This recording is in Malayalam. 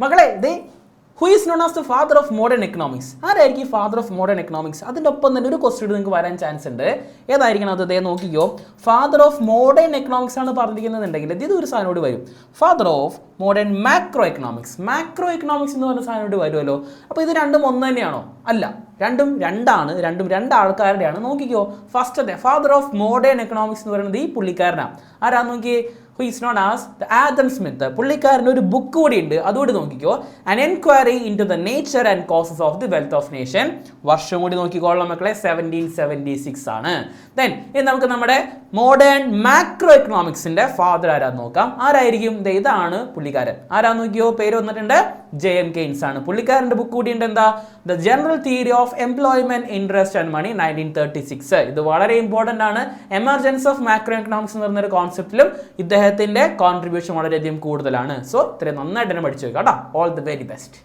മകളെ ദേ who is known as the father of modern economics? ആരായിരിക്കും ഫാദർ ഓഫ് മോഡേൺ എക്കണോമിക്സ്? അതിൻ്റെ ഒപ്പം തന്നെ ഒരു ക്വസ്റ്റ്യൻ നിങ്ങൾക്ക് വരാൻ ചാൻസ് ഉണ്ട്. ഏതായിരിക്കണം അത്? ദേ നോക്കിക്കോ, ഫാദർ ഓഫ് മോഡേൺ എക്കണോമിക്സ് ആണ് പറഞ്ഞിരിക്കുന്നുണ്ടെങ്കിൽ ഇത് ഒരു സാധനോട് വരും. Father of modern macro economics. Macro economics എന്ന് പറഞ്ഞ സാധനോട് വരുമല്ലോ. അപ്പോൾ ഇത് രണ്ടും ഒന്ന് തന്നെയാണോ? അല്ല, രണ്ടും രണ്ടാണ്. രണ്ടും രണ്ട് ആൾക്കാരുടെയാണ്. നോക്കിക്കോ, ഫസ്റ്റത്തെ ഫാദർ ഓഫ് മോഡേൺ എക്കണോമിക്സ് എന്ന് പറയുന്നത് ഈ പുള്ളിക്കാരനാണ്. ആരാ നോക്കിയേ? who is known as the Adam Smith. പുള്ളിക്കാരൻ്റെ ഒരു ബുക്ക് കൂടി ഉണ്ട്, അതുകൂടി നോക്കിക്കോ. An Enquiry into the Nature and Causes of the Wealth of Nation. വർഷം കൂടി നോക്കിക്കോളാം മക്കളെ, 1776 ആണ്. ദെൻ ഇനി നമുക്ക് നമ്മുടെ മോഡേൺ മാക്രോ എക്കണോമിക്സിന്റെ ഫാദർ ആരാന്ന് നോക്കാം. ആരായിരിക്കും? ഇതാണ് പുള്ളിക്കാരൻ. ആരാന്ന് നോക്കിയോ, പേര് വന്നിട്ടുണ്ട്, J.M. Keynes ആണ്. പുള്ളിക്കാരൻ്റെ ബുക്ക് കൂടി ഉണ്ട്, എന്താ? The General Theory of Employment, Interest and Money, 1936. ഇത് വളരെ ഇമ്പോർട്ടൻ്റ് ആണ്. എമർജൻസ് ഓഫ് മാക്രോ എക്കണോമിക്സ് എന്ന് പറഞ്ഞൊരു കോൺസെപ്റ്റിലും ഇദ്ദേഹത്തിന്റെ കോൺട്രിബ്യൂഷൻ വളരെയധികം കൂടുതലാണ്. സോ ഇത്രയും നന്നായിട്ട് തന്നെ പഠിച്ചു വെക്കാം കേട്ടോ. All the very best.